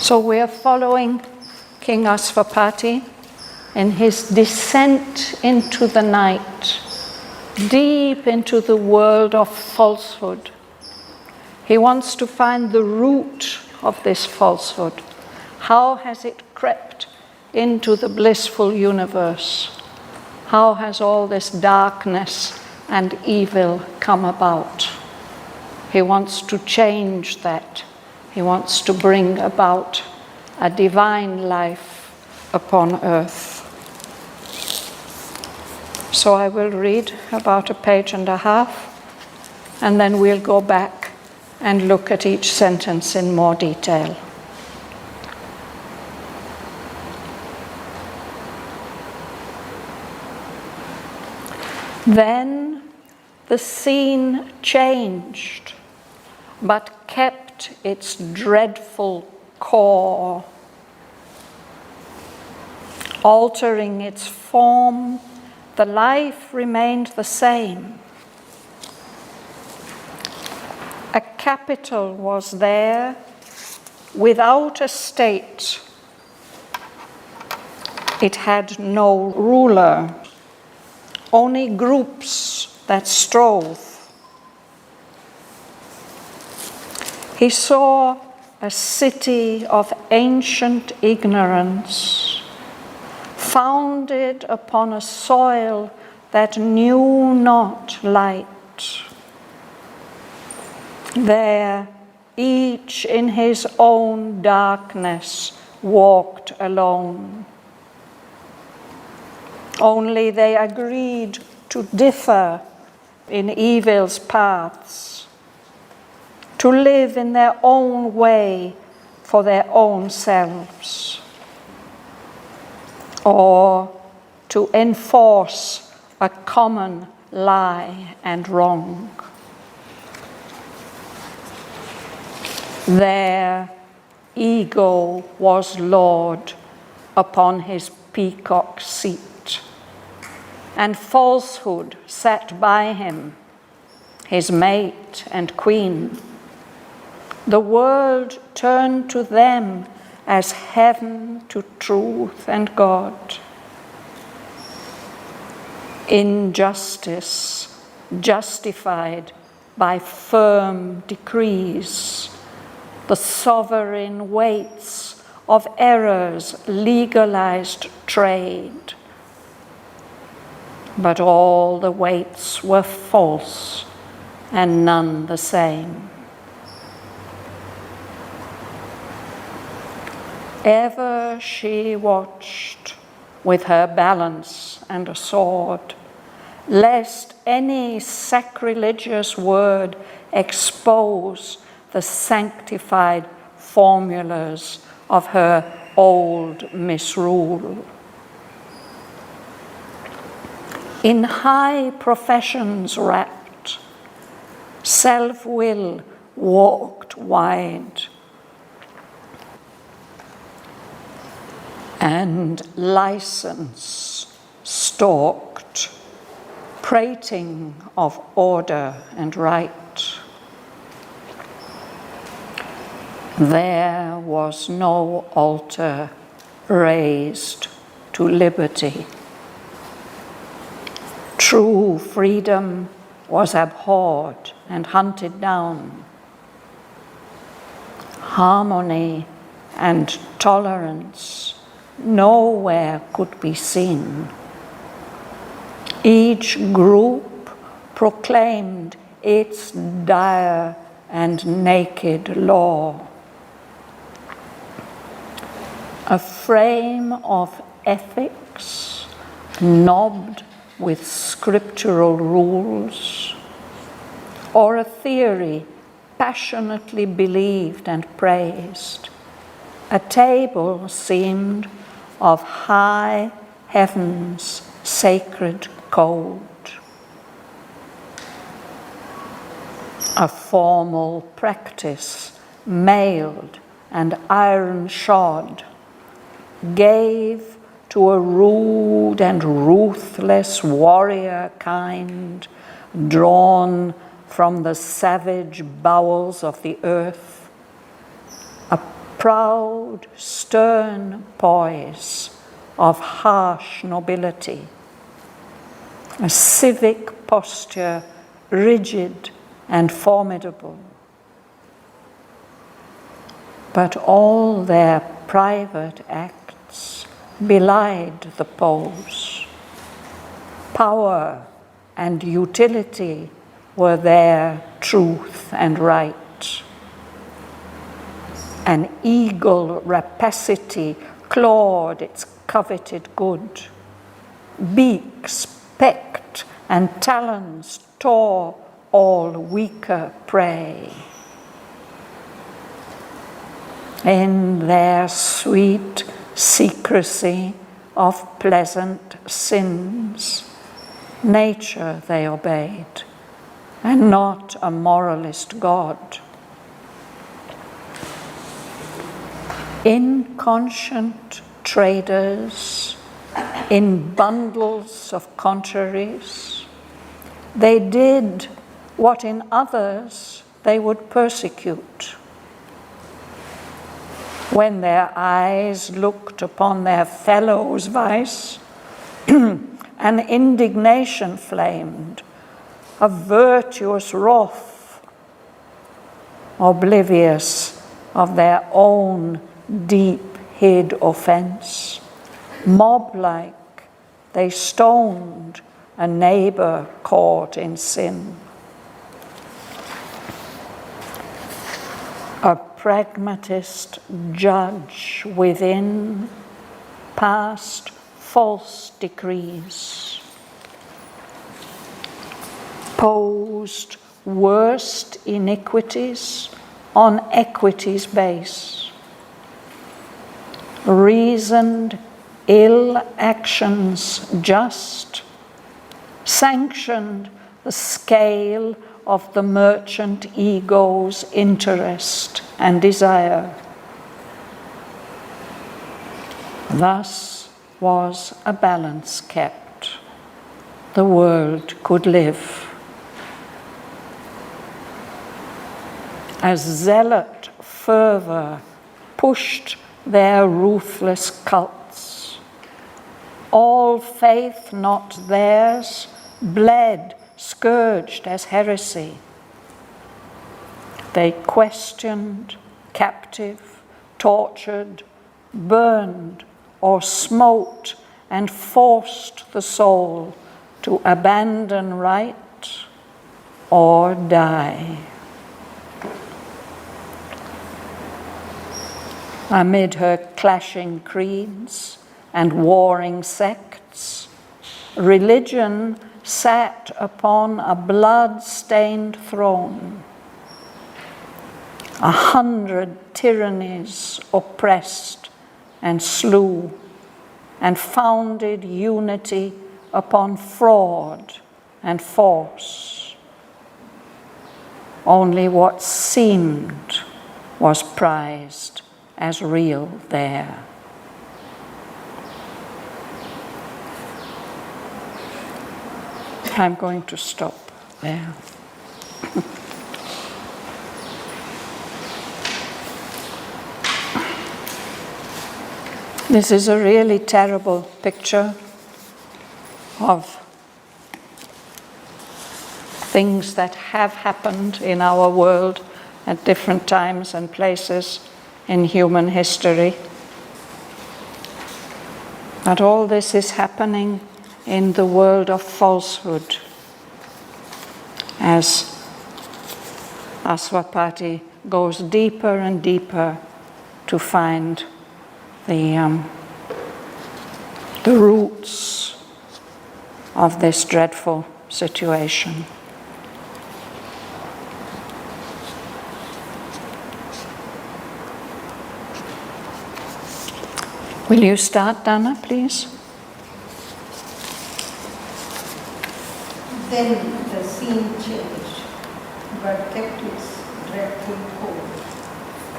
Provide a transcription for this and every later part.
So we are following King 𝒔𝒆vapati in his descent into the night, deep into the world of falsehood. He wants to find the root of this falsehood. How has it crept into the blissful universe? How has all this darkness and evil come about? He wants to change that. He wants to bring about a divine life upon earth. So I will read about a page and a half, and then we'll go back and look at each sentence in more detail. Then the scene changed, but kept its dreadful core, altering its form. The life remained the same. A capital was there without a state. It had no ruler, only groups that strove. He saw a city of ancient ignorance, founded upon a soil that knew not light. There, each in his own darkness walked alone. Only they agreed to differ in evil's paths, to live in their own way for their own selves, or to enforce a common lie and wrong. Their ego was lord upon his peacock seat, and falsehood sat by him, his mate and queen. The world turned to them as heaven to truth and God. Injustice justified by firm decrees, the sovereign weights of errors legalized trade. But all the weights were false and none the same. Ever she watched with her balance and a sword, lest any sacrilegious word expose the sanctified formulas of her old misrule. In high professions wrapped, self-will walked wide, and license stalked, prating of order and right. There was no altar raised to liberty. True freedom was abhorred and hunted down. Harmony and tolerance nowhere could be seen. Each group proclaimed its dire and naked law. A frame of ethics knobbed with scriptural rules, or a theory passionately believed and praised. A table seemed of high heaven's sacred code. A formal practice, mailed and iron-shod, gave to a rude and ruthless warrior kind, drawn from the savage bowels of the earth, a proud, stern poise of harsh nobility, a civic posture rigid and formidable. But all their private acts belied the pose. Power and utility were their truth and right. An eagle rapacity clawed its coveted good. Beaks pecked and talons tore all weaker prey. In their sweet secrecy of pleasant sins, nature they obeyed, and not a moralist God. Inconscient traders in bundles of contraries, they did what in others they would persecute. When their eyes looked upon their fellow's vice, an indignation flamed, a virtuous wrath, oblivious of their own deep-hid offense. Mob-like, they stoned a neighbor caught in sin. A pragmatist judge within passed false decrees, posed worst iniquities on equity's base, reasoned ill actions just, sanctioned the scale of the merchant ego's interest and desire. Thus was a balance kept. The world could live. As zealot fervor pushed their ruthless cults, all faith not theirs bled, scourged as heresy. They questioned, captive, tortured, burned, or smote and forced the soul to abandon right or die. Amid her clashing creeds and warring sects, religion sat upon a blood-stained throne. 100 tyrannies oppressed and slew, and founded unity upon fraud and force. Only what seemed was prized as real there. I'm going to stop there. This is a really terrible picture of things that have happened in our world at different times and places in human history. But all this is happening in the world of falsehood, as 𝒔𝒆vapati goes deeper and deeper to find the roots of this dreadful situation. Will you start, Dana, please? Then the scene changed, but kept its dreadful course.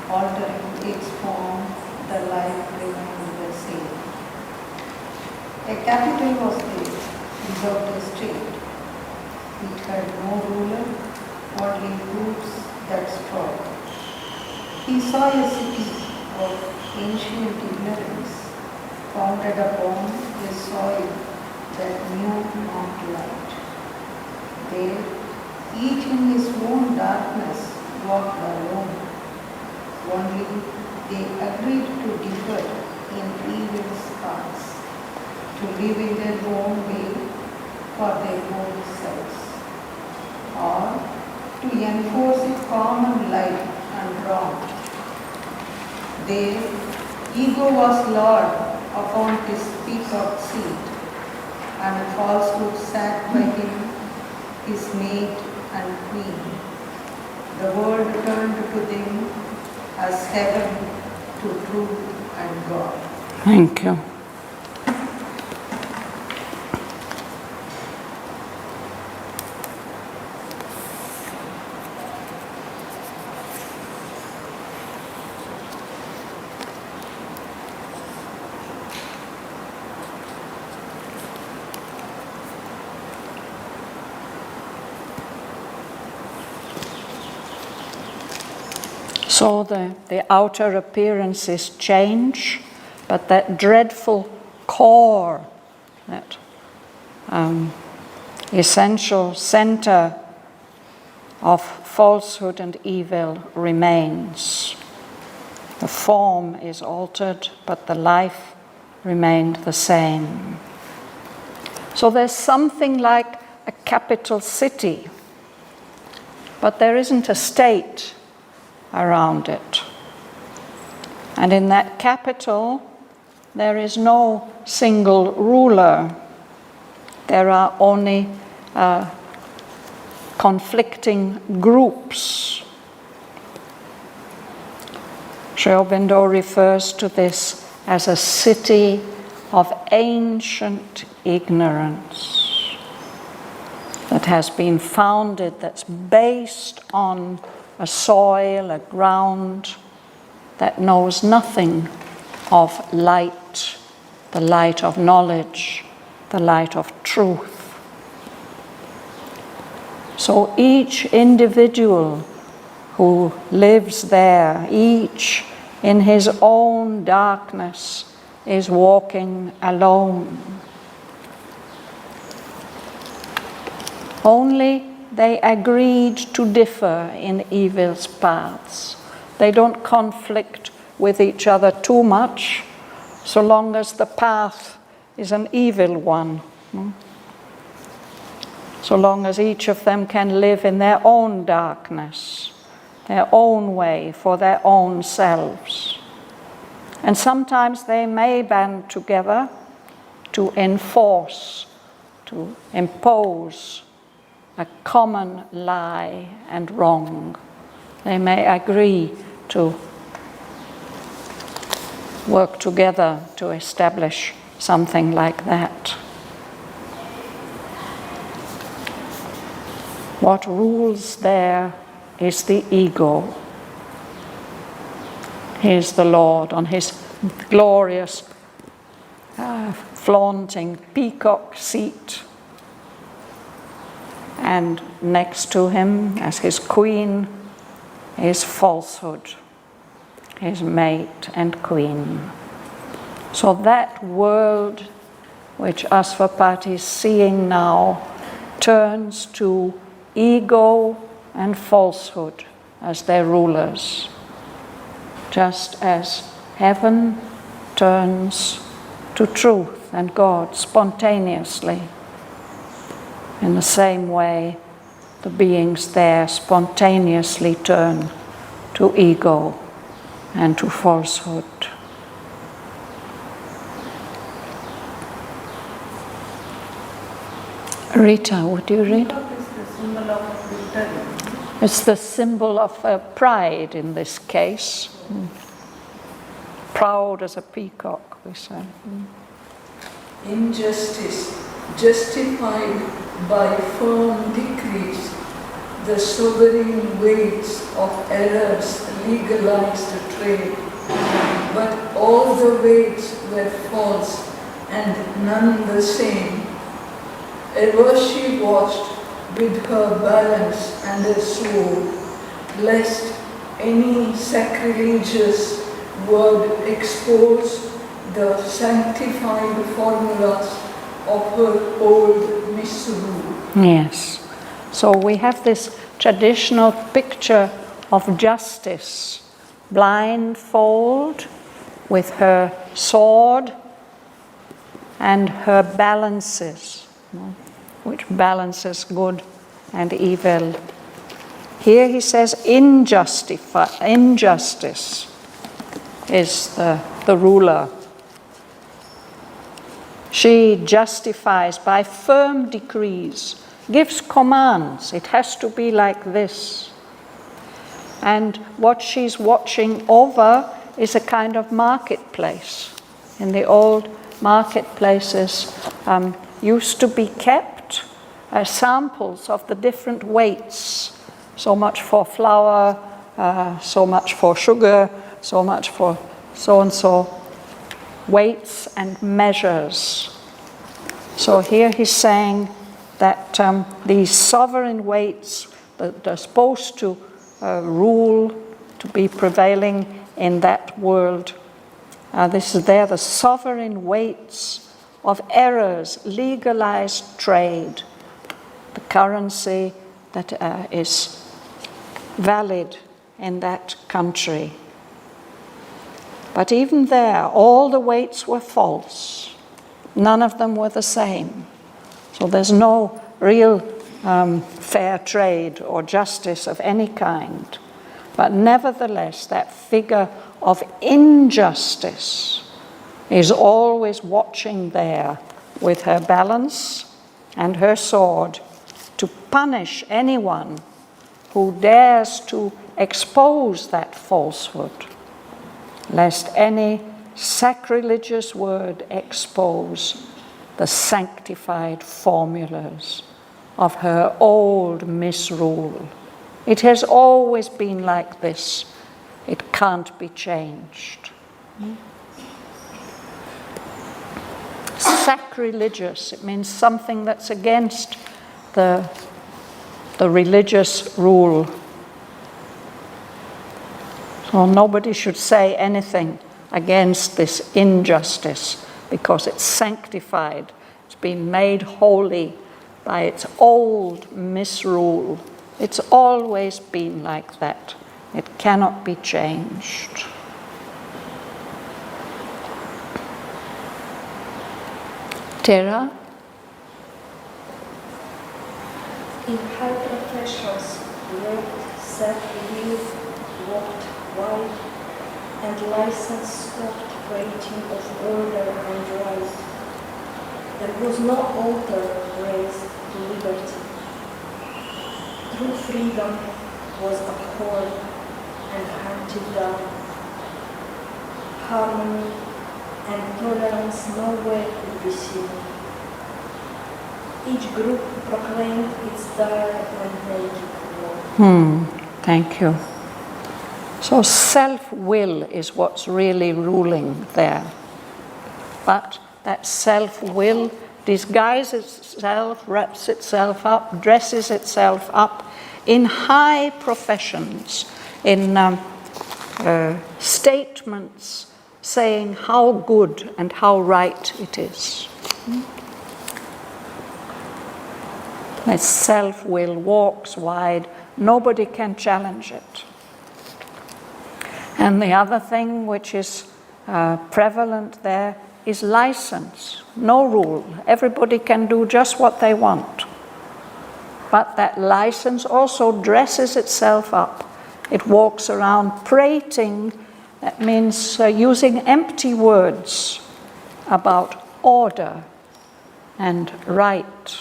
Altering its form, the life remained the same. A capital was there, without a state. It had no ruler, only roots that strong. He saw a city of ancient ignorance, founded upon a soil that knew not light. There, each in his own darkness walked alone. Only they agreed to differ in evil's paths, to live in their own way for their own selves, or to enforce a common light and wrong. There, ego was lord upon his peacock seat, and falsehood sat by him, his mate and queen. The world turned to them as heaven to truth and God. Thank you. So the outer appearances change, but that dreadful core, that essential center of falsehood and evil remains. The form is altered, but the life remained the same. So there's something like a capital city, but there isn't a state around it. And in that capital, there is no single ruler. There are only conflicting groups. Sri Aurobindo refers to this as a city of ancient ignorance that has been founded, that's based on a soil, a ground that knows nothing of light, the light of knowledge, the light of truth. So each individual who lives there, each in his own darkness, is walking alone. Only they agreed to differ in evil's paths. They don't conflict with each other too much, so long as the path is an evil one. So long as each of them can live in their own darkness, their own way, for their own selves. And sometimes they may band together to enforce, to impose a common lie and wrong. They may agree to work together to establish something like that. What rules there is the ego. Here's the Lord on his glorious, flaunting peacock seat. And next to him, as his queen, is falsehood, his mate and queen. So that world which 𝒔𝒆 is seeing now turns to ego and falsehood as their rulers, just as heaven turns to truth and God spontaneously. In the same way, the beings there spontaneously turn to ego and to falsehood. Rita, would you read? It's the symbol of pride in this case. Proud as a peacock, we say. Injustice justified by firm decrees, the sovereign weights of errors legalized trade. But all the weights were false and none the same. Ever she watched with her balance and her sword, lest any sacrilegious would expose the sanctified formulas of her old misrule. Yes. So we have this traditional picture of justice, blindfold with her sword and her balances, which balances good and evil. Here he says injustice is the ruler. She justifies by firm decrees, gives commands. It has to be like this. And what she's watching over is a kind of marketplace. In the old marketplaces used to be kept samples of the different weights. So much for flour, so much for sugar, so much for so-and-so. Weights and measures. So here he's saying that these sovereign weights that are supposed to rule, to be prevailing in that world, they're the sovereign weights of errors, legalized trade, the currency that is valid in that country. But even there, all the weights were false. None of them were the same. So there's no real fair trade or justice of any kind. But nevertheless, that figure of injustice is always watching there with her balance and her sword to punish anyone who dares to expose that falsehood, lest any sacrilegious word expose the sanctified formulas of her old misrule. It has always been like this. It can't be changed. Sacrilegious, it means something that's against the religious rule. So nobody should say anything against this injustice because it's sanctified. It's been made holy by its old misrule. It's always been like that. It cannot be changed. Tara? In high professions, worked, sat, lived, walked wide, and license stopped preaching of order and right. There was no altar raised to liberty. True freedom was abhorred and hunted down. Harmony and tolerance nowhere could be seen. Each group proclaimed its dire and naked war. Thank you. So self-will is what's really ruling there. But that self-will disguises itself, wraps itself up, dresses itself up in high professions, in statements saying how good and how right it is. That self-will walks wide, nobody can challenge it. And the other thing which is prevalent there is license, no rule. Everybody can do just what they want. But that license also dresses itself up. It walks around prating. That means using empty words about order and right.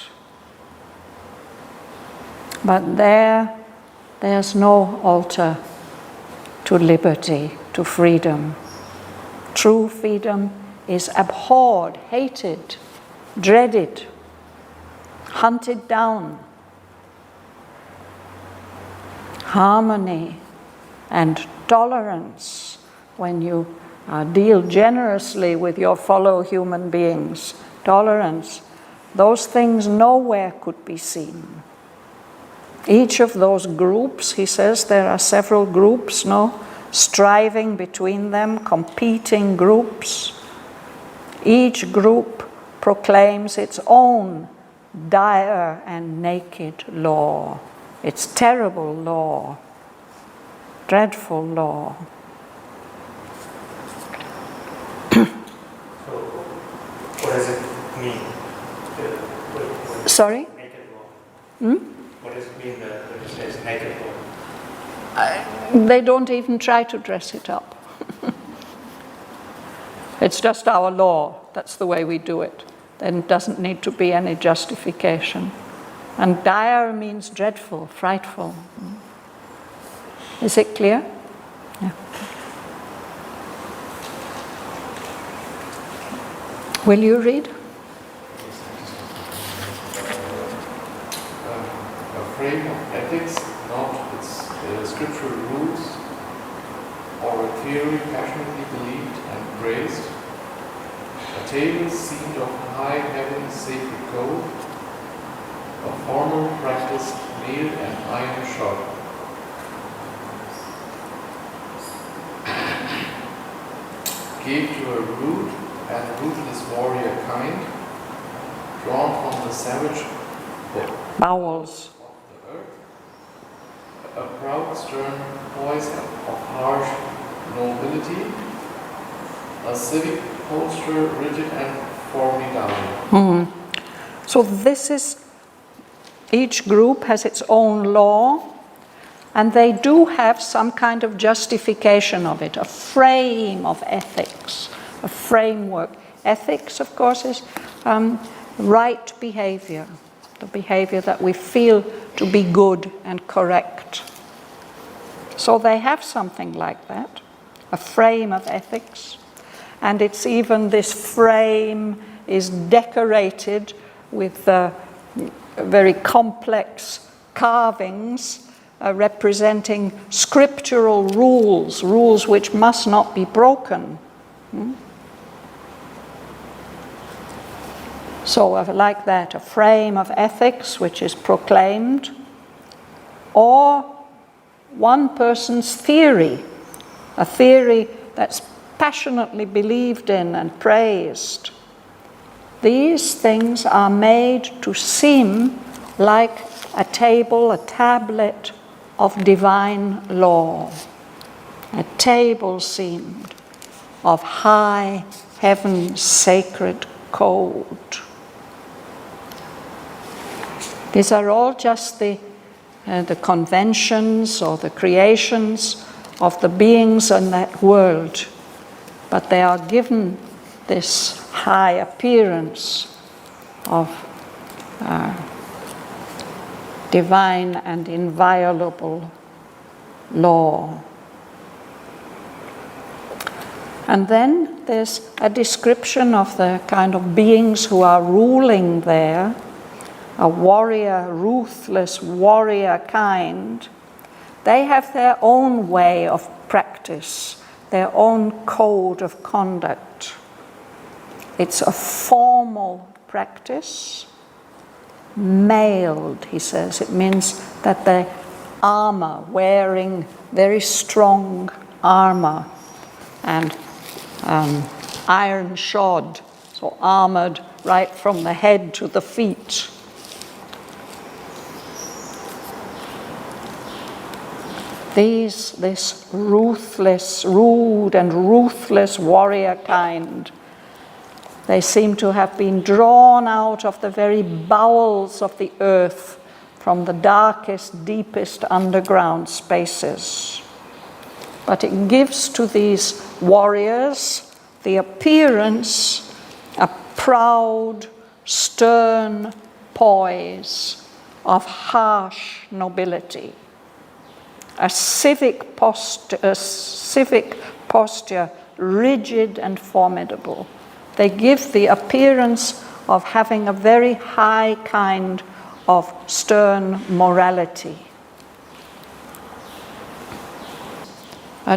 But there's no altar to liberty, to freedom. True freedom is abhorred, hated, dreaded, hunted down. Harmony and tolerance, when you deal generously with your fellow human beings, tolerance, those things nowhere could be seen. Each of those groups, he says there are several groups, no? striving between them, competing groups. Each group proclaims its own dire and naked law, its terrible law, dreadful law. So, what does it mean? Sorry? Naked law. Hmm? What does it mean that it says naked law? They don't even try to dress it up. It's just our law. That's the way we do it. Then it doesn't need to be any justification. And dire means dreadful, frightful. Is it clear? Yeah. Will you read? A frame of ethics, not its scriptural rules, or a theory passionately believed and praised, a table seamed of high heaven's sacred code, a formal practice nailed and iron sharp. Gave to a rude and ruthless warrior kind, drawn from the savage Bowels. of the earth, a proud, stern poise of harsh nobility, a civic posture rigid and formidable. So this is, each group has its own law, and they do have some kind of justification of it, a frame of ethics, a framework. Ethics, of course, is right behavior, the behavior that we feel to be good and correct. So they have something like that, a frame of ethics, and it's even, this frame is decorated with very complex carvings representing scriptural rules, rules which must not be broken. So like that, a frame of ethics which is proclaimed, or one person's theory, a theory that's passionately believed in and praised. These things are made to seem like a table, a tablet of divine law, a table seamed of high heaven's sacred code. These are all just the conventions or the creations of the beings in that world, but they are given this high appearance of divine and inviolable law. And then there's a description of the kind of beings who are ruling there, a warrior, ruthless warrior kind. They have their own way of practice, their own code of conduct. It's a formal practice, mailed, he says. It means that the armor, wearing very strong armor and iron shod, so armored right from the head to the feet. This ruthless, rude and ruthless warrior kind, they seem to have been drawn out of the very bowels of the earth, from the darkest, deepest underground spaces. But it gives to these warriors the appearance, a proud, stern poise of harsh nobility. A civic posture, rigid and formidable. They give the appearance of having a very high kind of stern morality.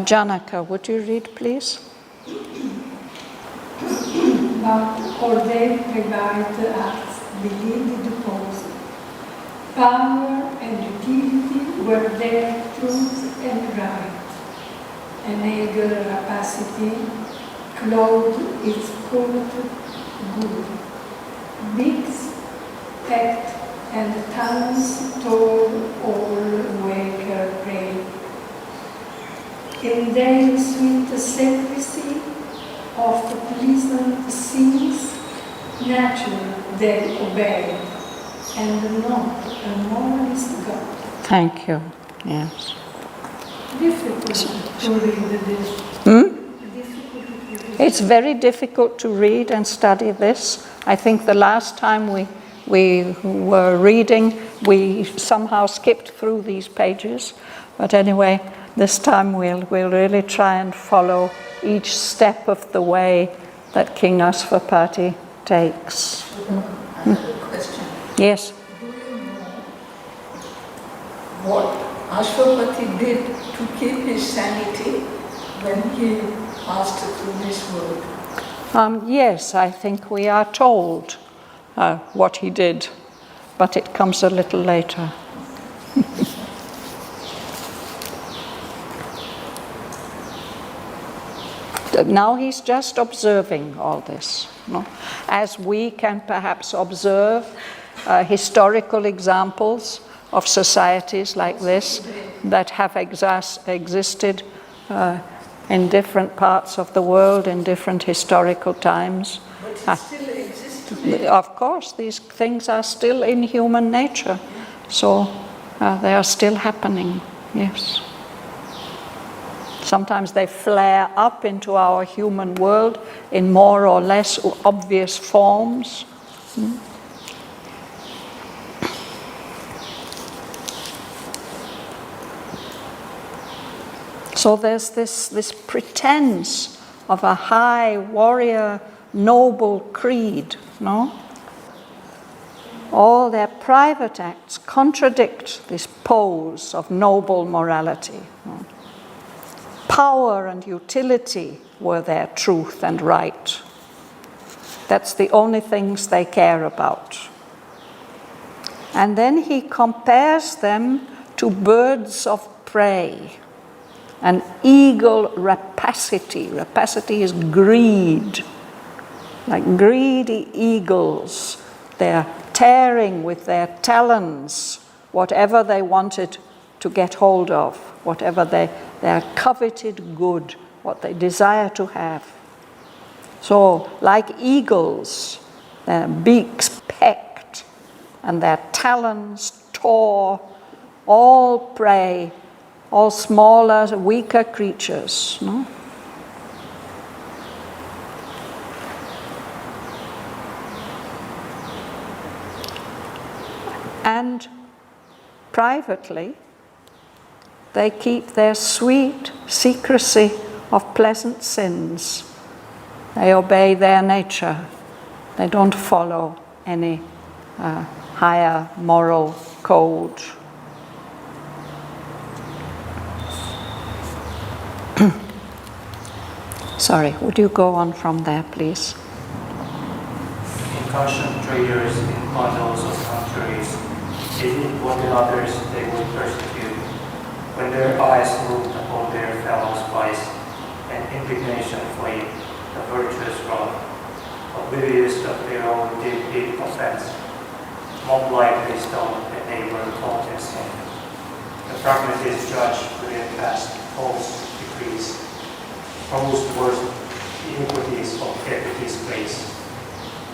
Janaka, would you read, please? But ordained private acts believed the post. Power and utility were their truth and right, and eager rapacity clothed its coat good. Beaks, pecked, and tongues told all waker prey. In their sweet secrecy of the pleasant scenes, nature they obey, and not a moralist God. Thank you. Yes. Difficult to read this. It's very difficult to read and study this. I think the last time we were reading, we somehow skipped through these pages. But anyway, this time we'll really try and follow each step of the way that King 𝒔𝒆 takes. I have a question. Yes. Do you know what 𝒔𝒆 did to keep his sanity when he passed through this world? Yes, I think we are told what he did, but it comes a little later. Now he's just observing all this, no? As we can perhaps observe historical examples of societies like this that have existed in different parts of the world in different historical times. But it still exists today. Of course, these things are still in human nature, so they are still happening, yes. Sometimes they flare up into our human world in more or less obvious forms. So there's this pretense of a high warrior, noble creed, no? All their private acts contradict this pose of noble morality. No? Power and utility were their truth and right. That's the only things they care about. And then he compares them to birds of prey. An eagle rapacity. Rapacity is greed. Like greedy eagles, they're tearing with their talons whatever they wanted to get hold of, whatever their coveted good, what they desire to have. So, like eagles, their beaks pecked and their talons tore all prey, all smaller, weaker creatures. No? And privately, they keep their sweet secrecy of pleasant sins. They obey their nature. They don't follow any higher moral code. Sorry, would you go on from there, please? Inconscient traders in bundles of contraries, they did what the others they would persecute. When their eyes looked upon their fellows' vice, and indignation flamed, the virtuous wrath, oblivious of their own deep offense, mob-like they stoned the neighbor taught their sin. The pragmatist judge within past false decrees, proposed worst iniquities of equity's place.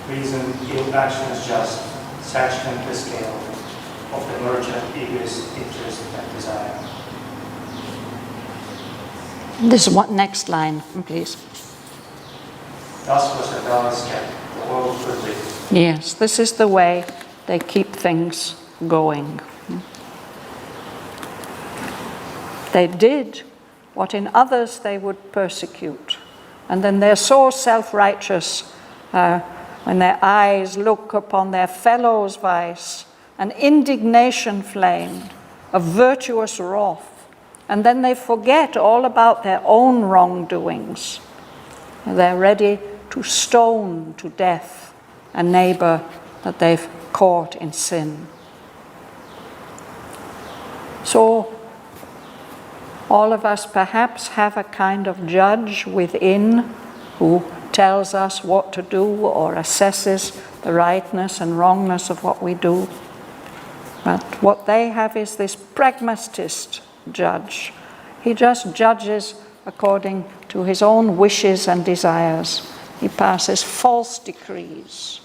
Reason ill actions just, sanctioned the scale of the merchant egoist interest and desire. This one, next line, please. Thus was the balance kept, the world goodly. Yes, this is the way they keep things going. They did what in others they would persecute. And then they're so self-righteous when their eyes look upon their fellows' vice, an indignation flamed, a virtuous wrath. And then they forget all about their own wrongdoings. They're ready to stone to death a neighbor that they've caught in sin. So, All of us perhaps have a kind of judge within who tells us what to do or assesses the rightness and wrongness of what we do. But what they have is this pragmatist judge. He just judges according to his own wishes and desires. He passes false decrees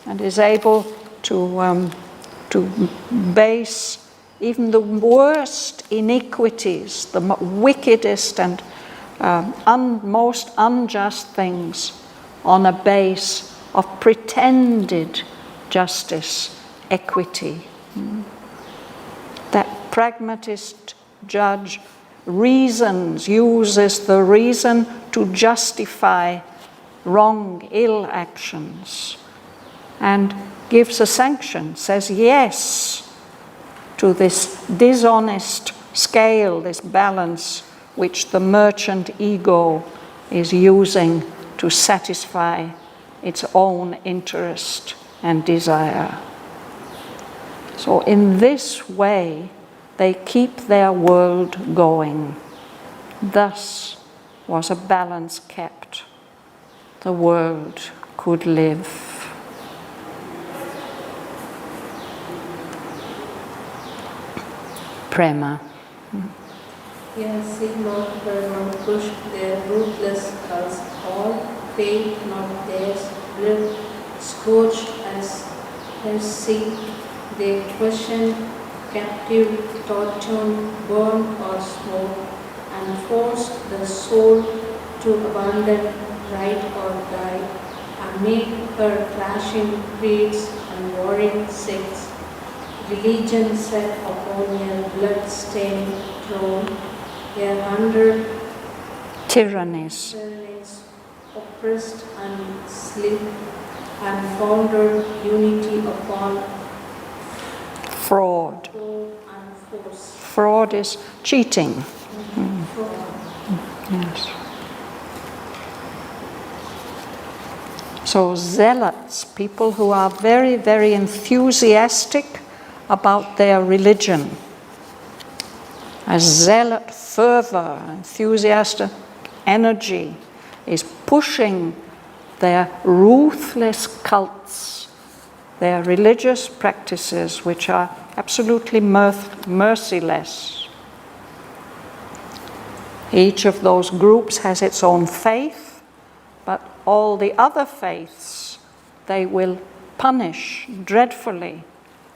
and is able to base even the worst iniquities, the wickedest and most unjust things on a base of pretended justice, equity. That pragmatist judge uses the reason to justify wrong, ill actions, and gives a sanction, says yes to this dishonest scale, this balance which the merchant ego is using to satisfy its own interest and desire. So in this way, they keep their world going. Thus was a balance kept. The world could live. Prema. Yes, Sigmund Freud pushed their ruthless cults, all fate not theirs, lived scorched as heresy. They questioned, captive, tortured, burned or smoked, and forced the soul to abandon right or die, and made her clashing creeds and warring sects. Religion set upon your blood-stained throne, 100 tyrannies oppressed and sleep, and founded unity upon fraud. And force. Fraud is cheating. Yes. So zealots, people who are very, very enthusiastic about their religion, a zealot fervor, enthusiastic energy is pushing their ruthless cults, their religious practices, which are absolutely merciless. Each of those groups has its own faith, but all the other faiths they will punish dreadfully,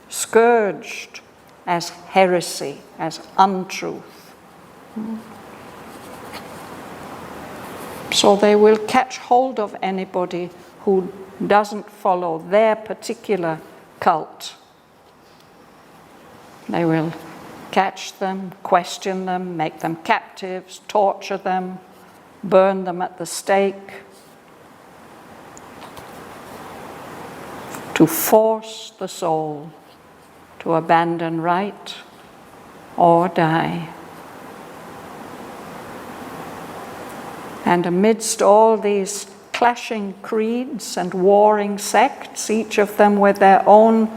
scourged as heresy, as untruth. So they will catch hold of anybody who doesn't follow their particular cult. They will catch them, question them, make them captives, torture them, burn them at the stake, to force the soul to abandon right or die. And amidst all these clashing creeds and warring sects, each of them with their own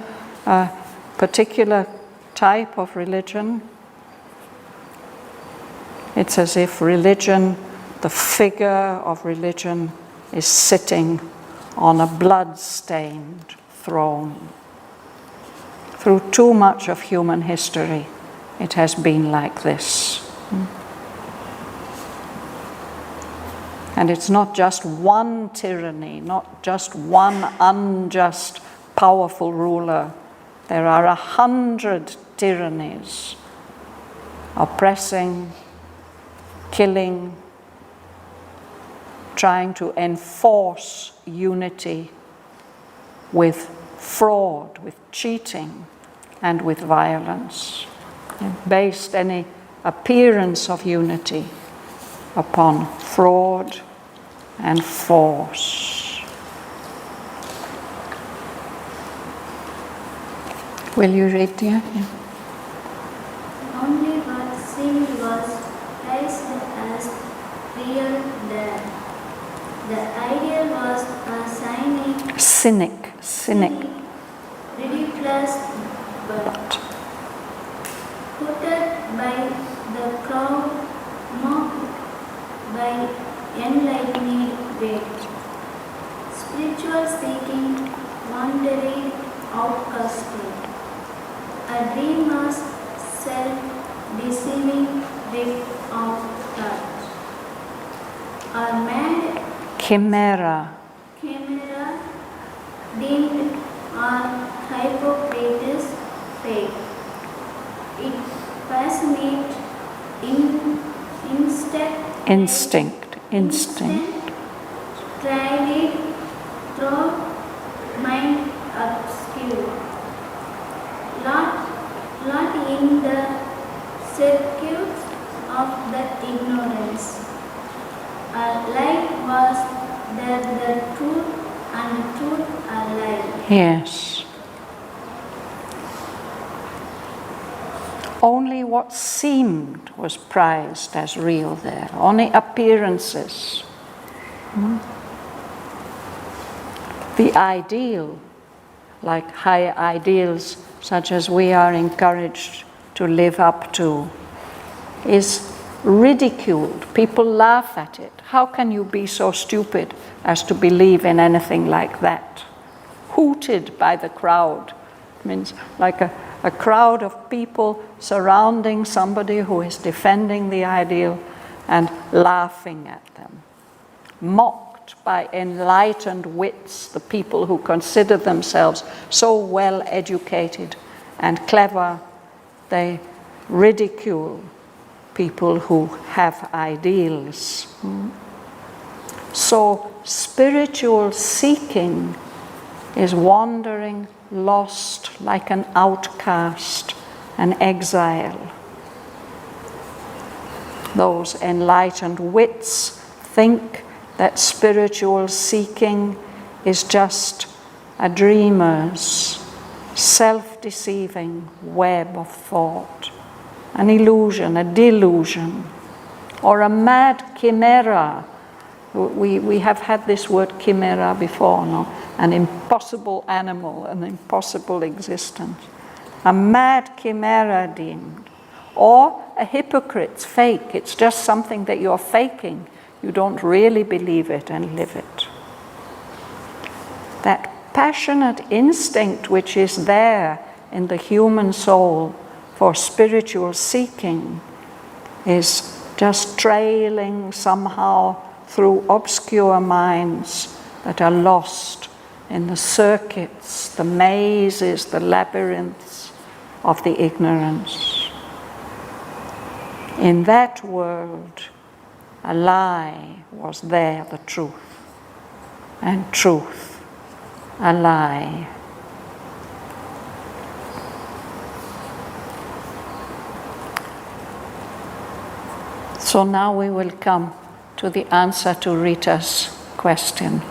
particular type of religion, it's as if religion, the figure of religion, is sitting on a blood-stained throne. Through too much of human history, it has been like this. And it's not just one tyranny, not just one unjust, powerful ruler. There are 100 tyrannies, oppressing, killing, trying to enforce unity with fraud, with cheating, and with violence. And based any appearance of unity upon fraud and force. Will you read, dear? Yeah. Only what seemed was praised as real there. The ideal was a cynic, ridiculous, but put by the crowd way. Spiritual seeking, wandering, outcasting. A dreamer's self-deceiving drift of thought. A mad chimera, deemed or Hippocrates fake. It fascinates instinct, tried through mind obscure. Lot in the circuits of the ignorance. A light was there the truth and truth a lie. yes. Only what seemed was prized as real there, only appearances. The ideal, like high ideals such as we are encouraged to live up to, is ridiculed. People laugh at it. How can you be so stupid as to believe in anything like that? Hooted by the crowd. It means like a crowd of people surrounding somebody who is defending the ideal and laughing at them. Mocked by enlightened wits, the people who consider themselves so well educated and clever, they ridicule people who have ideals. So spiritual seeking is wandering, lost, like an outcast, an exile. Those enlightened wits think that spiritual seeking is just a dreamer's self-deceiving web of thought, an illusion, a delusion, or a mad chimera. We have had this word chimera before, no? An impossible animal, an impossible existence. A mad chimera deemed, or a hypocrite's fake. It's just something that you're faking. You don't really believe it and live it. That passionate instinct which is there in the human soul for spiritual seeking is just trailing somehow through obscure minds that are lost in the circuits, the mazes, the labyrinths of the ignorance. In that world, a lie was there, the truth, and truth, a lie. So now we will come to the answer to Rita's question.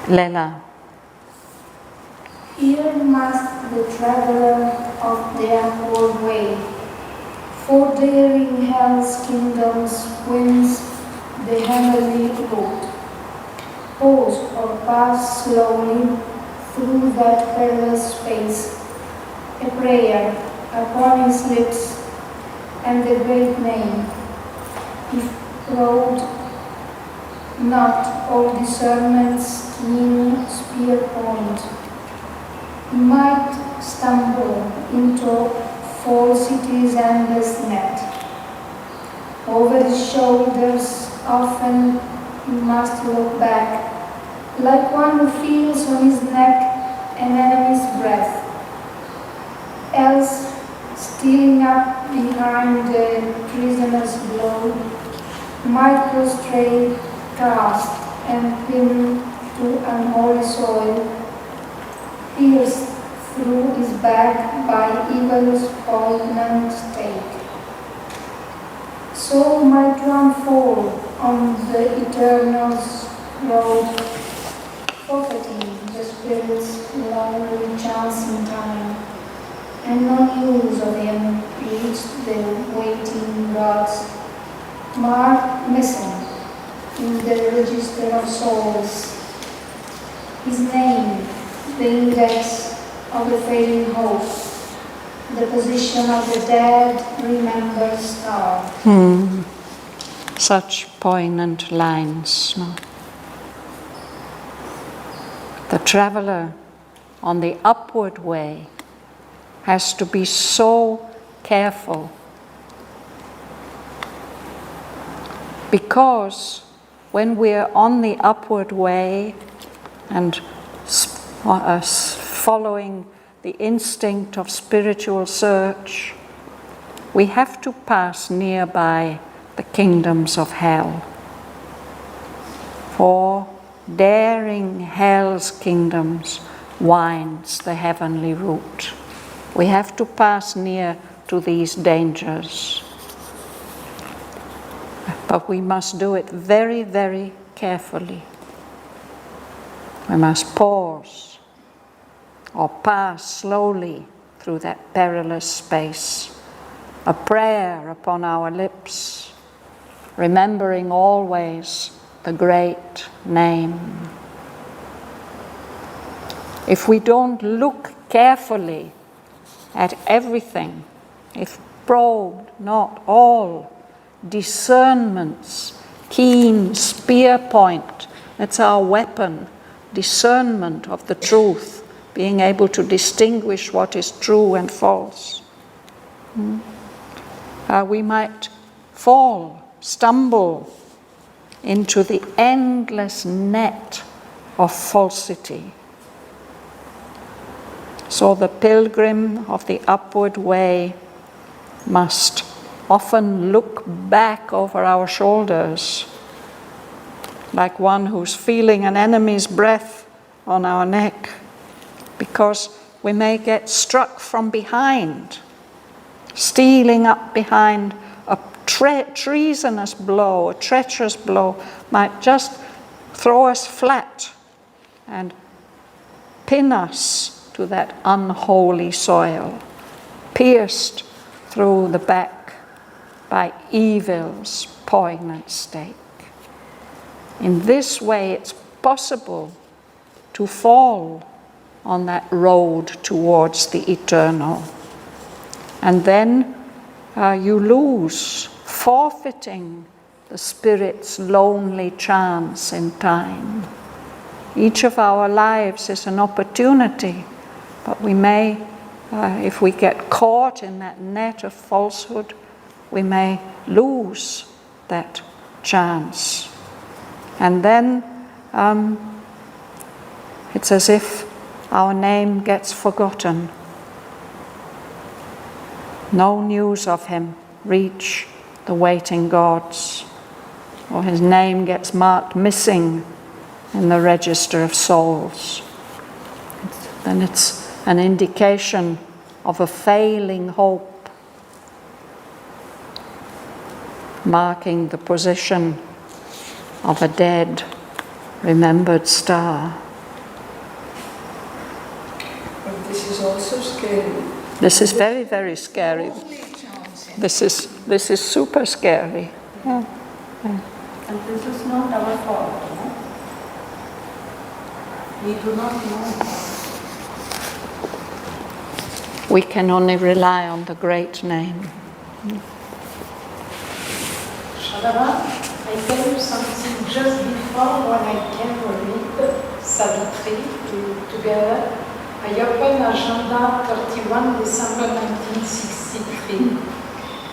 Lela. Here must the traveler of their whole way, for daring hell's kingdoms wins the heavenly road, pause or pass slowly through that perilous space, a prayer upon his lips and the great name, if road not all discernment's keen spear point. He might stumble into falsity's endless net. Over his shoulders often he must look back, like one who feels on his neck an enemy's breath. Else, stealing up behind the prisoner's blow, might prostrate, cast, and pin to unholy soil, pierced through his back by evil's poignant stake. So might one fall on the eternal's road, forfeiting the spirit's lonely chance in time, and no news of him reached the waiting gods, marked missing in the register of souls. His name, the index of the fading hope, the position of the dead remembered star. such poignant lines. No? The traveler on the upward way has to be so careful, because when we're on the upward way and following the instinct of spiritual search, we have to pass nearby the kingdoms of hell. For daring hell's kingdoms winds the heavenly route. We have to pass near to these dangers. But we must do it very, very carefully. We must pause or pass slowly through that perilous space, a prayer upon our lips, remembering always the great name. If we don't look carefully at everything, if probed not all discernment's keen spear point, that's our weapon, discernment of the truth, being able to distinguish what is true and false. We might fall, stumble into the endless net of falsity. So the pilgrim of the upward way must often look back over our shoulders, like one who's feeling an enemy's breath on our neck, because we may get struck from behind, stealing up behind. A treasonous blow, a treacherous blow might just throw us flat and pin us to that unholy soil, pierced through the back by evil's poignant stake. In this way, it's possible to fall on that road towards the eternal. And then you lose, forfeiting the Spirit's lonely chance in time. Each of our lives is an opportunity, but we may, if we get caught in that net of falsehood, we may lose that chance. And then it's as if our name gets forgotten. No news of him reach the waiting gods, or his name gets marked missing in the register of souls. Then it's an indication of a failing hope, marking the position of a dead, remembered star. But this is also scary. This is very, very scary. This is super scary. Yeah. Yeah. And this is not our fault, no? We do not know. We can only rely on the great name. Shraddhavan, I tell you something just before when I came to read Savitri together. I opened agenda 31 December 1963,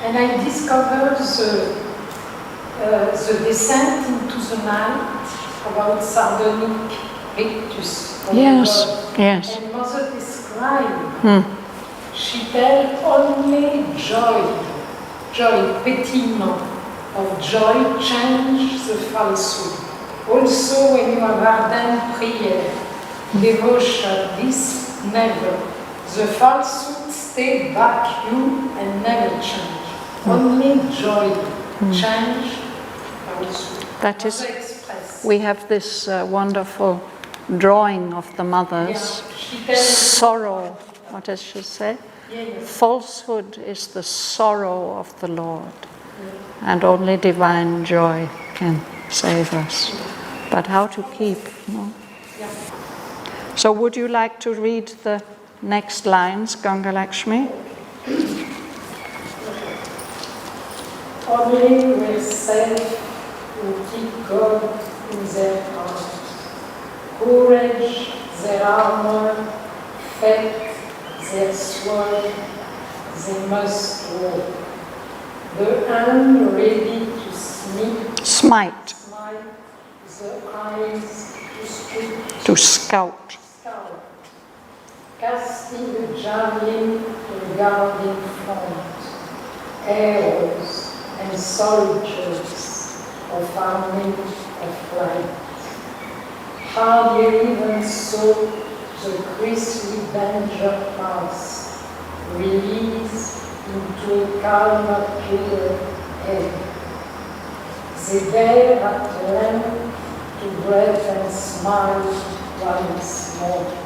and I discovered the descent into the night about sardonic rictus. Yes, yes. And Mother described, she tell only joy, pétillement of joy change the falsehood. Also when you have ardent prayer, devotion, this never. The falsehood stay back you and never change. Only joy change falsehood. That is, we have this wonderful drawing of the mothers. Yeah, sorrow, what does she say? Yeah. Falsehood is the sorrow of the Lord, and only divine joy can save us. But how to keep, no? Yeah. So would you like to read the next lines, Ganga Lakshmi? only with self who keep God in their heart. Courage, their armor, faith, their sword, they must walk. The hand ready to smite, the eyes to scout. Casting the javelin regarding front, arrows and soldiers of army of flight. Hardly even so the grisly danger pass, release into a calmer, purer air. They dare at length to breathe and smile once more.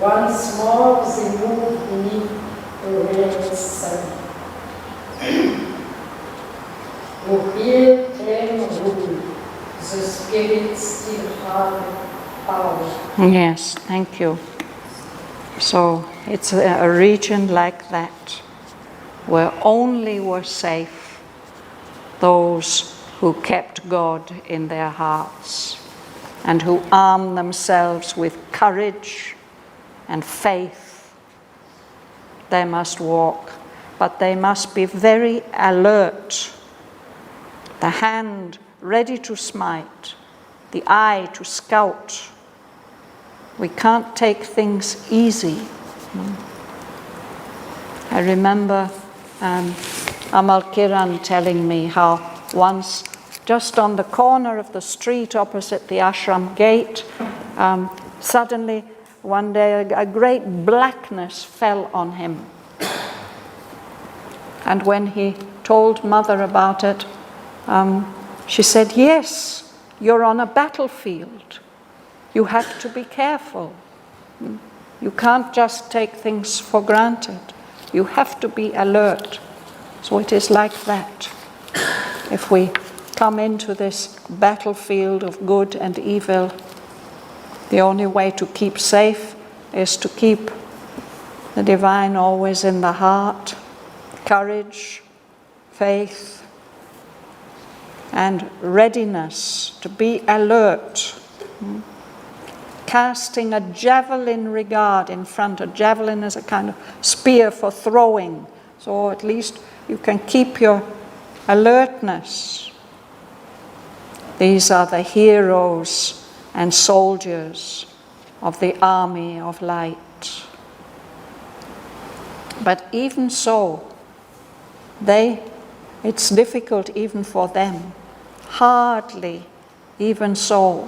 Once more they move beneath the real sun. Who here claim rule, the spirit still have power. Yes, thank you. So it's a region like that, where only were safe those who kept God in their hearts and who armed themselves with courage and faith. They must walk, but they must be very alert. The hand ready to smite, the eye to scout. We can't take things easy. I remember Amal Kiran telling me how once, just on the corner of the street opposite the ashram gate, suddenly one day a great blackness fell on him. And when he told Mother about it, she said, "Yes, you're on a battlefield. You have to be careful. You can't just take things for granted. You have to be alert." So it is like that. If we come into this battlefield of good and evil, the only way to keep safe is to keep the divine always in the heart, courage, faith, and readiness to be alert. Casting a javelin regard in front. A javelin is a kind of spear for throwing. So at least you can keep your alertness. These are the heroes and soldiers of the army of light. But even so, it's difficult even for them. Hardly even so.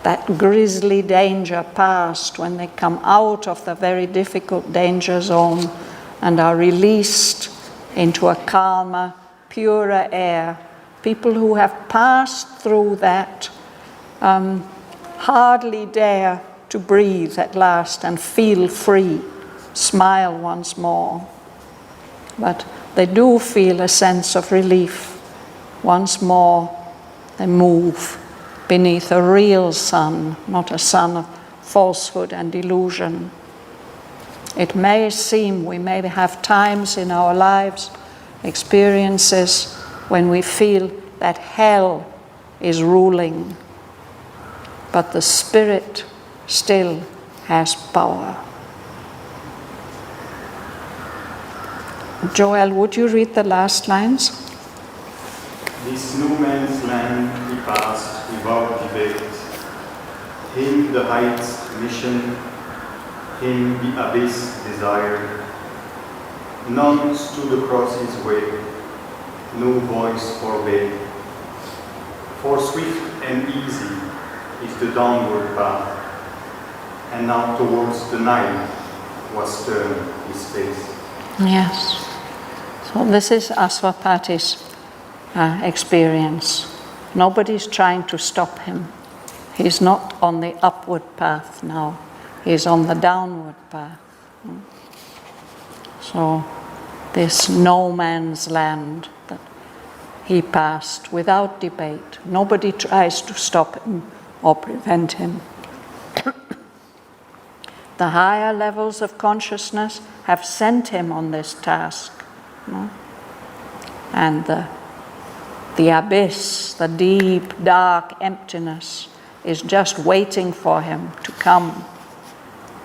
That grisly danger past when they come out of the very difficult danger zone and are released into a calmer, purer air. People who have passed through that hardly dare to breathe at last and feel free, smile once more. But they do feel a sense of relief. Once more they move beneath a real sun, not a sun of falsehood and delusion. It may seem, we may have times in our lives, experiences, when we feel that hell is ruling, but the Spirit still has power. Joel, would you read the last lines? This no man's land he passed without debate. Him the heights mission, him the abyss desired. None stood across his way, no voice forbade. For swift and easy is the downward path, and now towards the night was turned his face. Yes. So this is Asvapati's experience. Nobody's trying to stop him. He's not on the upward path now. He's on the downward path. So this no man's land that he passed without debate. Nobody tries to stop him or prevent him. The higher levels of consciousness have sent him on this task. and the abyss, the deep, dark emptiness is just waiting for him to come.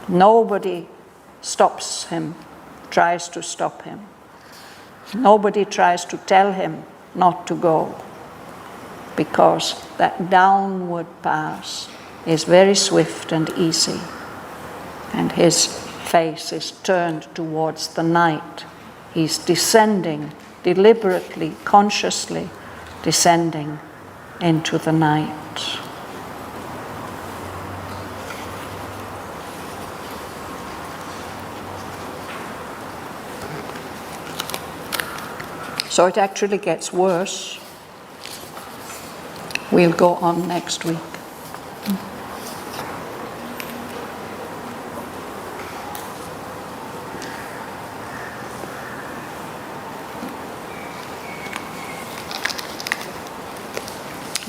Nobody stops him, tries to stop him. Nobody tries to tell him not to go, because that downward path is very swift and easy, and his face is turned towards the night. He's descending, deliberately, consciously descending into the night. So it actually gets worse. We'll go on next week.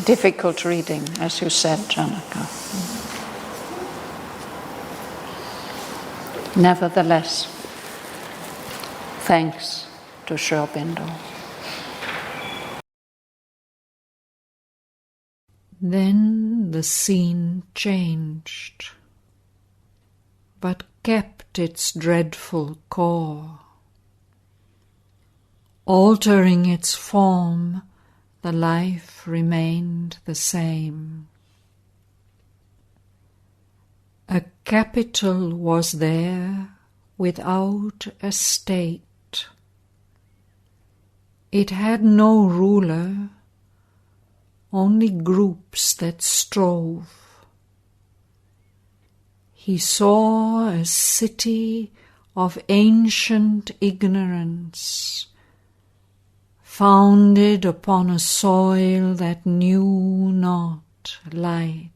Difficult reading, as you said, Janaka. Nevertheless, thanks to Sri Aurobindo. Then the scene changed, but kept its dreadful core. Altering its form, the life remained the same. A capital was there without a state. It had no ruler, only groups that strove. He saw a city of ancient ignorance, founded upon a soil that knew not light.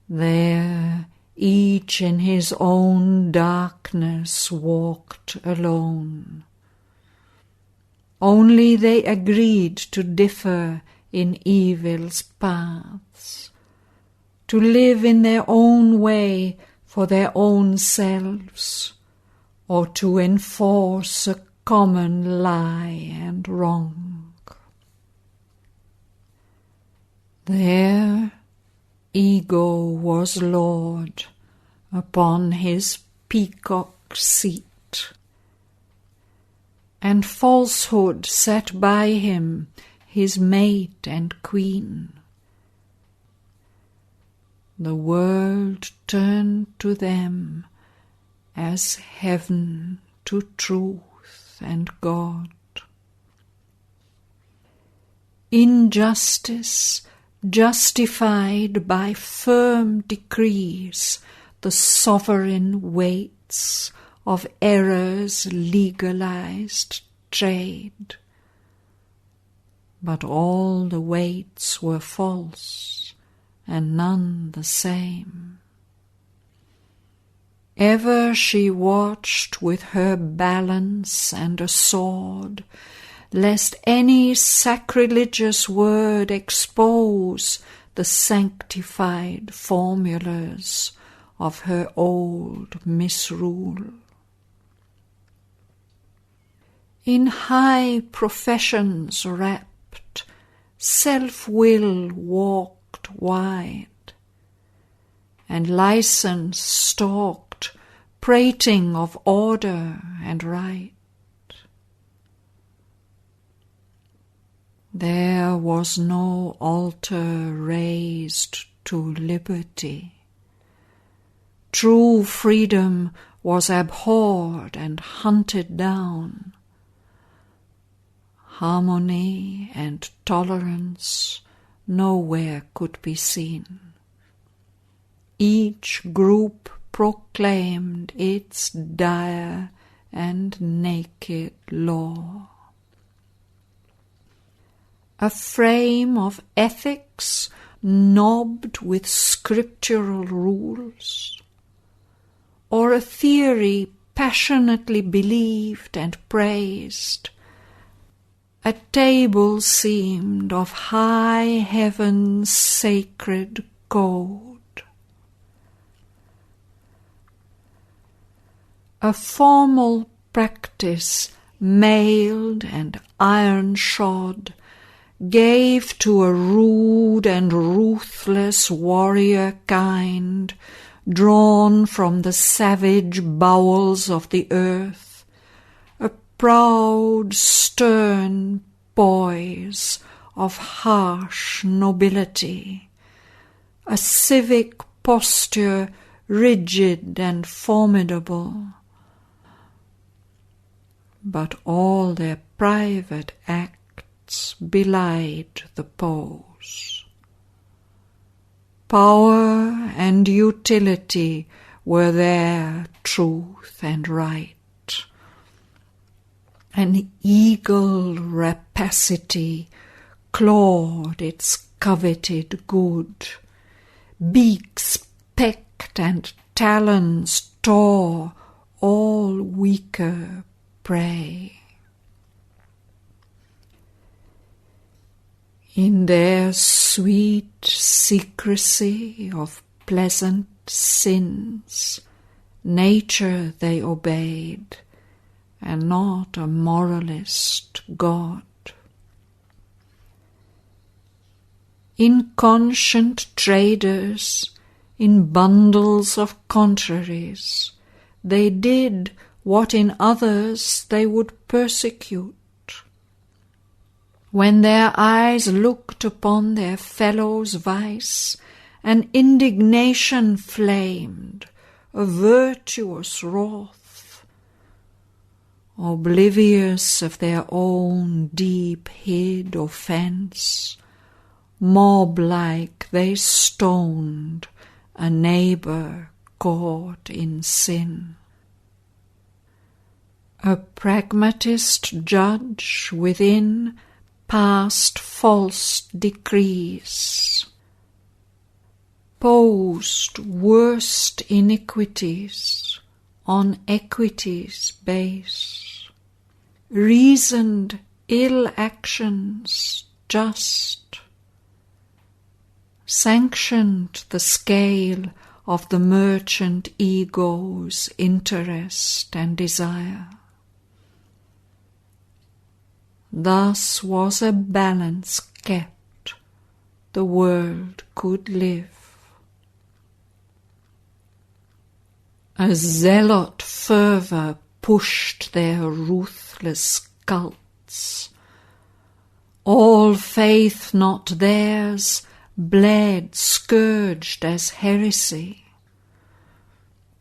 There, each in his own darkness walked alone. Only they agreed to differ in evil's paths, to live in their own way for their own selves, or to enforce a common lie and wrong. There, ego was lord upon his peacock seat, and falsehood sat by him, his mate and queen. The world turned to them as heaven to truth and God. Injustice justified by firm decrees the sovereign weights of error's legalized trade. But all the weights were false, and none the same. Ever she watched with her balance and a sword, lest any sacrilegious word expose the sanctified formulas of her old misrule. In high professions wrapped, self-will walked wide, and license stalked, prating of order and right. There was no altar raised to liberty. True freedom was abhorred and hunted down. Harmony and tolerance nowhere could be seen. Each group proclaimed its dire and naked law. A frame of ethics knobbed with scriptural rules, or a theory passionately believed and praised, a table seemed of high heaven's sacred code. A formal practice, mailed and iron-shod, gave to a rude and ruthless warrior kind, drawn from the savage bowels of the earth, a proud, stern poise of harsh nobility, a civic posture rigid and formidable. But all their private acts belied the pose. Power and utility were their truth and right. An eagle rapacity clawed its coveted good. Beaks pecked and talons tore all weaker prey. In their sweet secrecy of pleasant sins, nature they obeyed, and not a moralist God. Inconscient traders, in bundles of contraries, they did what in others they would persecute. When their eyes looked upon their fellow's vice, an indignation flamed, a virtuous wrath. Oblivious of their own deep-hid offence, mob-like they stoned a neighbour caught in sin. A pragmatist judge within passed false decrees, posed worst iniquities on equities base, reasoned ill actions just, sanctioned the scale of the merchant ego's interest and desire. Thus was a balance kept, the world could live. A zealot fervour pushed their ruthless cults. All faith not theirs bled scourged as heresy.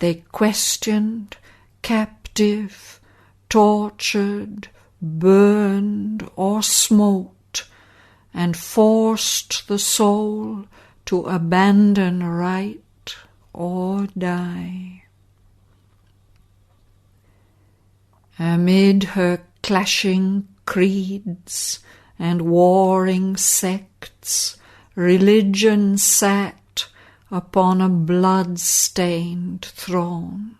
They questioned, captive, tortured, burned or smote, and forced the soul to abandon right or die. Amid her clashing creeds and warring sects, religion sat upon a blood-stained throne.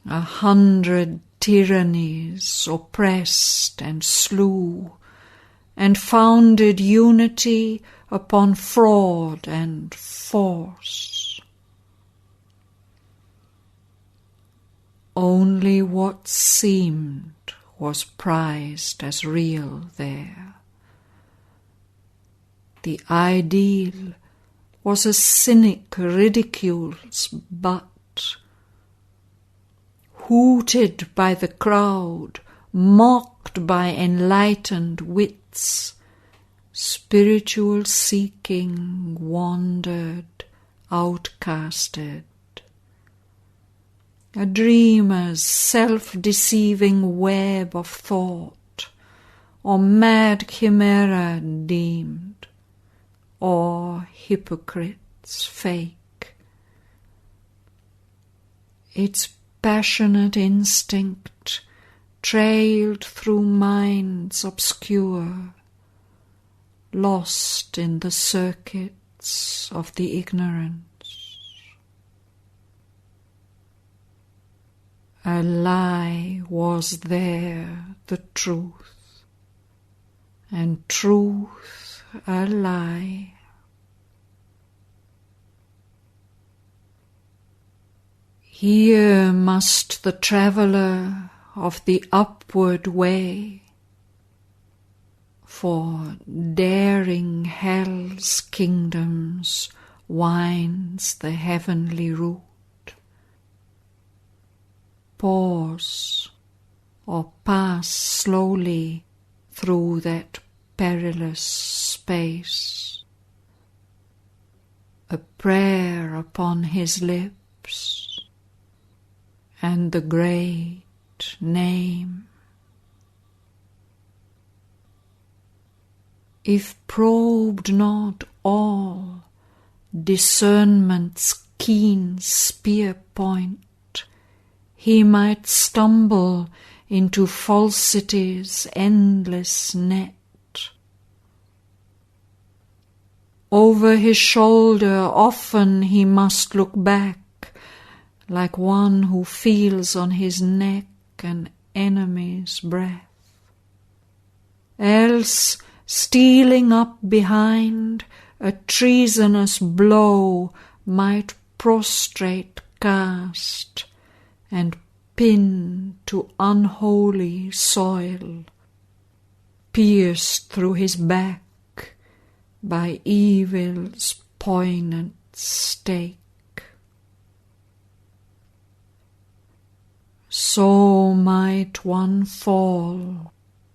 100 tyrannies oppressed and slew, and founded unity upon fraud and force. Only what seemed was prized as real there. The ideal was a cynic ridicule's butt, hooted by the crowd, mocked by enlightened wits. Spiritual seeking wandered, outcasted. A dreamer's self-deceiving web of thought, or mad chimera deemed, or hypocrite's fake. Its passionate instinct trailed through minds obscure, lost in the circuits of the ignorance. A lie was there the truth, and truth a lie. Here must the traveller of the upward way, for daring hell's kingdoms winds the heavenly route, pause or pass slowly through that perilous space, a prayer upon his lips, and the great name. If probed not all discernment's keen spear point, he might stumble into falsity's endless net. Over his shoulder often he must look back, like one who feels on his neck an enemy's breath. Else, stealing up behind, a treasonous blow might prostrate cast and pin to unholy soil, pierced through his back by evil's poignant stake. So might one fall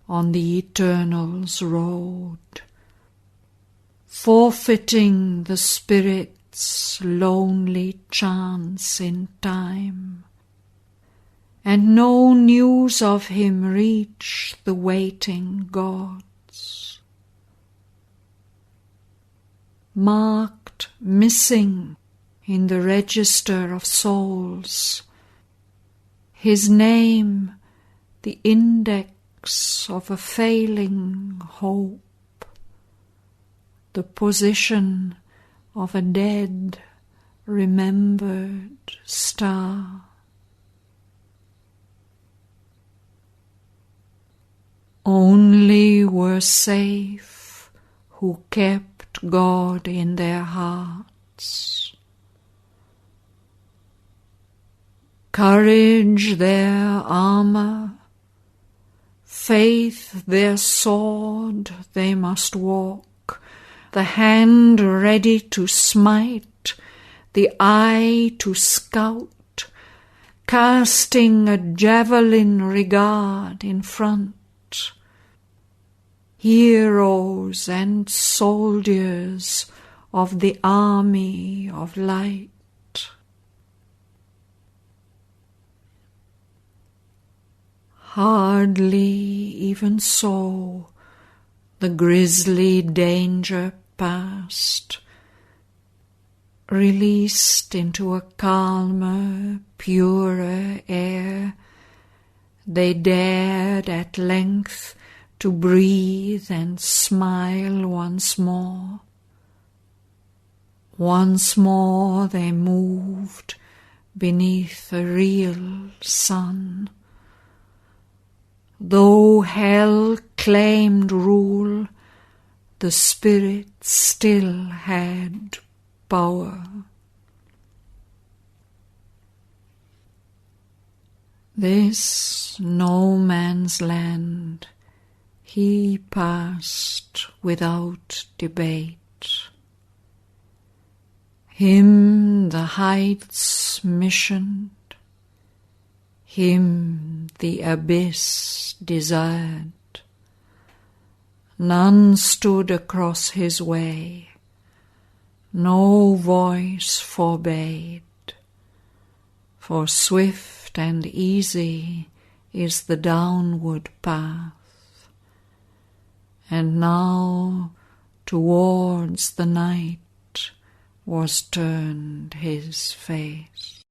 on the Eternal's road, forfeiting the spirit's lonely chance in time, and no news of him reach the waiting gods. Marked missing in the register of souls, his name the index of a failing hope, the position of a dead, remembered star. Only were safe who kept God in their hearts. Courage their armour, faith their sword, they must walk, the hand ready to smite, the eye to scout, casting a javelin regard in front. Heroes and soldiers of the army of light. Hardly even so the grisly danger passed, released into a calmer, purer air, they dared at length to breathe and smile once more. Once more they moved beneath a real sun. Though hell claimed rule, the spirit still had power. This no man's land he passed without debate. Him the heights missioned, him the abyss desired. None stood across his way, no voice forbade, for swift and easy is the downward path, and now towards the night was turned his face.